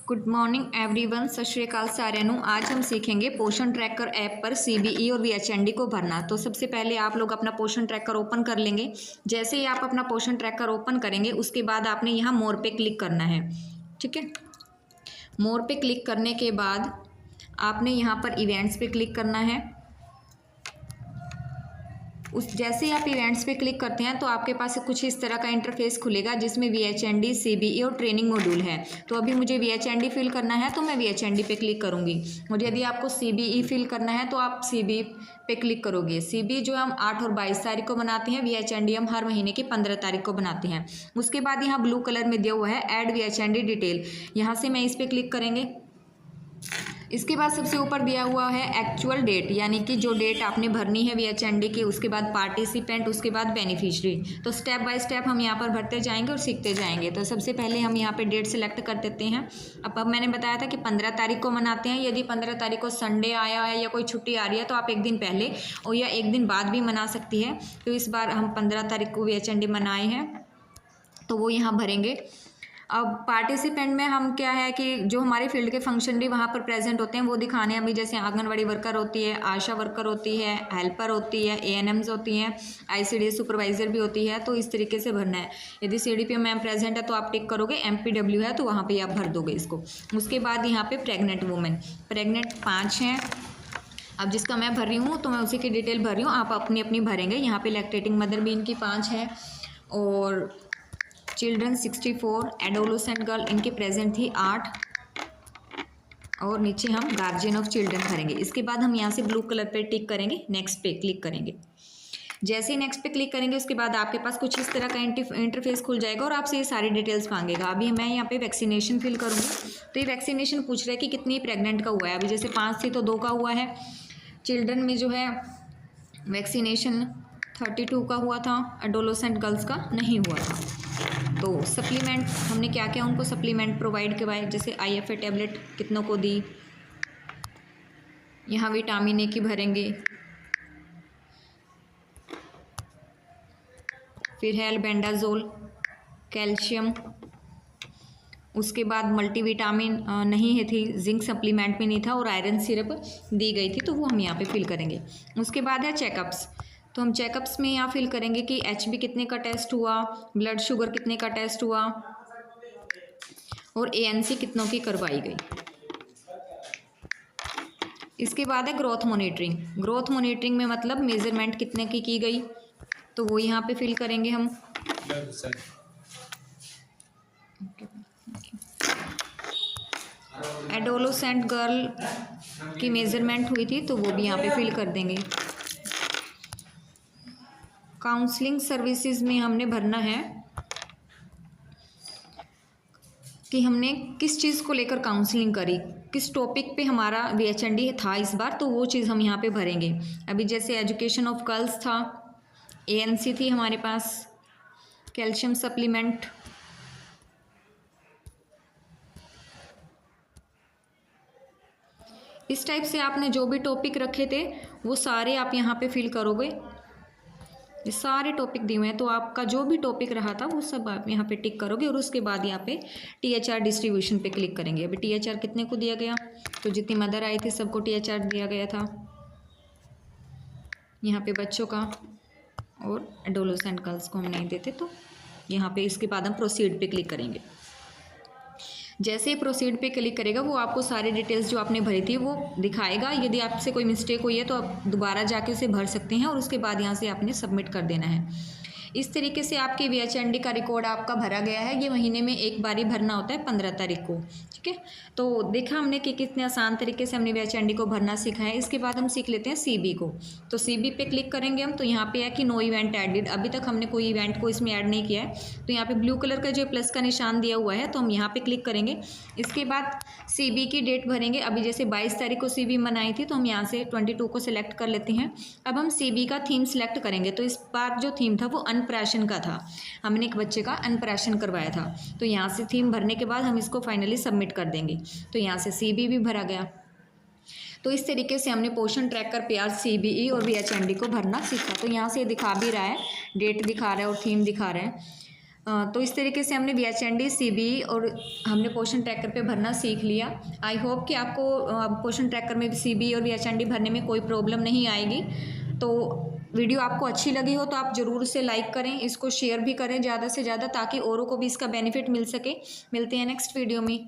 Good morning everyone, सत श्री अकाल साਰਿਆਂ ਨੂੰ। आज हम सीखेंगे पोषण ट्रैकर ऐप पर CBE और VHND को भरना। तो सबसे पहले आप लोग अपना पोषण ट्रैकर ओपन कर लेंगे। जैसे ही आप अपना पोषण ट्रैकर ओपन करेंगे उसके बाद आपने यहाँ मोर पे क्लिक करना है। ठीक है, मोर पे क्लिक करने के बाद आपने यहाँ पर इवेंट्स पे क्लिक करना है। जैसे ही आप इवेंट्स पे क्लिक करते हैं तो आपके पास कुछ इस तरह का इंटरफेस खुलेगा जिसमें VHND, CBE और ट्रेनिंग मॉड्यूल है। तो अभी मुझे VHND फिल करना है तो मैं VHND पे क्लिक करूँगी। और यदि आपको CBE फिल करना है तो आप CBE पे क्लिक करोगे। CBE जो हम 8 और 22 तारीख को बनाते हैं, VHND हम हर महीने की 15 तारीख को बनाते हैं। उसके बाद यहाँ ब्लू कलर में दिया हुआ है ऐड VHND डिटेल, यहाँ से मैं इस पर क्लिक करेंगे। इसके बाद सबसे ऊपर दिया हुआ है एक्चुअल डेट, यानी कि जो डेट आपने भरनी है VHND की, उसके बाद पार्टिसिपेंट, उसके बाद बेनिफिशरी। तो स्टेप बाय स्टेप हम यहाँ पर भरते जाएंगे और सीखते जाएंगे। तो सबसे पहले हम यहाँ पे डेट सेलेक्ट कर देते हैं। अब मैंने बताया था कि 15 तारीख को मनाते हैं। यदि 15 तारीख को संडे आया है या कोई छुट्टी आ रही है तो आप एक दिन पहले और या एक दिन बाद भी मना सकती है। तो इस बार हम 15 तारीख को VHND मनाए हैं तो वो यहाँ भरेंगे। अब पार्टिसिपेंट में हम क्या है कि जो हमारे फील्ड के फंक्शन भी वहाँ पर प्रेजेंट होते हैं वो दिखाने हैं। अभी जैसे आंगनवाड़ी वर्कर होती है, आशा वर्कर होती है, हेल्पर होती है, ANMs होती हैं, ICDS सुपरवाइज़र भी होती है। तो इस तरीके से भरना है। यदि CDPO मैम प्रेजेंट है तो आप टिक करोगे, MPW है तो वहाँ पर आप भर दोगे इसको। उसके बाद यहाँ पर प्रेगनेंट वुमेन, प्रेगनेंट 5 हैं। अब जिसका मैं भर रही हूँ तो मैं उसी की डिटेल भर रही हूँ, आप अपनी अपनी भरेंगे। यहाँ पे लैक्टेटिंग मदर भी इनकी 5 है और चिल्ड्रन 64, एडोलोसेंट गर्ल इनकी प्रेजेंट थी 8 और नीचे हम गार्जियन ऑफ चिल्ड्रन भरेंगे। इसके बाद हम यहाँ से ब्लू कलर पे टिक करेंगे, नेक्स्ट पे क्लिक करेंगे। जैसे ही नेक्स्ट पे क्लिक करेंगे उसके बाद आपके पास कुछ इस तरह का इंटरफेस खुल जाएगा और आपसे ये सारी डिटेल्स मांगेगा। अभी मैं यहाँ पे वैक्सीनेशन फिल करूँगी। तो ये वैक्सीनेशन पूछ रहा है कि कितनी प्रेग्नेंट का हुआ है। अभी जैसे 5 थी तो 2 का हुआ है। चिल्ड्रन में जो है वैक्सीनेशन 32 का हुआ था, एडोलोसेंट गर्ल्स का नहीं हुआ था। तो सप्लीमेंट हमने क्या क्या उनको सप्लीमेंट प्रोवाइड करवाए, जैसे IFA टैबलेट कितनों को दी। यहाँ विटामिन A की भरेंगे, फिर है एल्बेंडाजोल, कैल्शियम, उसके बाद मल्टीविटामिन नहीं है थी, जिंक सप्लीमेंट भी नहीं था और आयरन सिरप दी गई थी तो वो हम यहाँ पे फिल करेंगे। उसके बाद है चेकअप्स, तो हम चेकअप्स में यहाँ फिल करेंगे कि HB कितने का टेस्ट हुआ, ब्लड शुगर कितने का टेस्ट हुआ और ANC कितनों की करवाई गई। इसके बाद है ग्रोथ मॉनिटरिंग। ग्रोथ मॉनिटरिंग में मतलब मेजरमेंट कितने की गई तो वो यहाँ पे फिल करेंगे हम। एडोलोसेंट गर्ल की मेजरमेंट हुई थी तो वो भी यहाँ पे फिल कर देंगे। काउंसलिंग सर्विसेज में हमने भरना है कि हमने किस चीज़ को लेकर काउंसलिंग करी, किस टॉपिक पे हमारा VHND था इस बार, तो वो चीज़ हम यहाँ पे भरेंगे। अभी जैसे एजुकेशन ऑफ गर्ल्स था, ANC थी हमारे पास, कैल्शियम सप्लीमेंट, इस टाइप से आपने जो भी टॉपिक रखे थे वो सारे आप यहाँ पे फिल करोगे। ये सारे टॉपिक दिए हुए हैं तो आपका जो भी टॉपिक रहा था वो सब आप यहाँ पे टिक करोगे और उसके बाद यहाँ पे THR डिस्ट्रीब्यूशन पे क्लिक करेंगे। अभी THR कितने को दिया गया, तो जितनी मदर आई थी सबको THR दिया गया था यहाँ पे बच्चों का, और एडोलोसेंट गर्ल्स को हम नहीं देते। तो यहाँ पे इसके बाद हम प्रोसीड पे क्लिक करेंगे। जैसे ही प्रोसीड पे क्लिक करेगा वो आपको सारी डिटेल्स जो आपने भरी थी वो दिखाएगा। यदि आपसे कोई मिस्टेक हुई है तो आप दोबारा जाके उसे भर सकते हैं और उसके बाद यहाँ से आपने सबमिट कर देना है। इस तरीके से आपके VHND का रिकॉर्ड आपका भरा गया है। ये महीने में एक बार ही भरना होता है 15 तारीख को। ठीक है, तो देखा हमने कि कितने आसान तरीके से हमने VHND को भरना सीखा है। इसके बाद हम सीख लेते हैं CB को। तो CB पे क्लिक करेंगे हम, तो यहाँ पे है कि नो इवेंट एडेड, अभी तक हमने कोई इवेंट को इसमें ऐड नहीं किया है। तो यहाँ पे ब्लू कलर का जो प्लस का निशान दिया हुआ है तो हम यहाँ पे क्लिक करेंगे। इसके बाद CB की डेट भरेंगे। अभी जैसे 22 तारीख को CB मनाई थी तो हम यहाँ से 22 को सिलेक्ट कर लेते हैं। अब हम CB का थीम सिलेक्ट करेंगे। तो इस बार जो थीम था वो अन्नप्राशन का था, हमने एक बच्चे का अन्नप्राशन करवाया था। तो यहाँ से थीम भरने के बाद हम इसको फाइनली सबमिट कर देंगे। तो यहाँ से CB भी भरा गया। तो इस तरीके से हमने पोषण ट्रैकर पे आज CBE और VHND को भरना सीखा। तो यहाँ से दिखा भी रहा है, डेट दिखा रहा है और थीम दिखा रहा है। तो इस तरीके से हमने VHND CBE और हमने क्वेश्चन ट्रैकर पे भरना सीख लिया। आई होप कि आपको क्वेश्चन ट्रैकर में CBE और VHND भरने में कोई प्रॉब्लम नहीं आएगी। तो वीडियो आपको अच्छी लगी हो तो आप ज़रूर उसे लाइक करें, इसको शेयर भी करें ज़्यादा से ज़्यादा, ताकि औरों को भी इसका बेनिफिट मिल सके। मिलते हैं नेक्स्ट वीडियो में।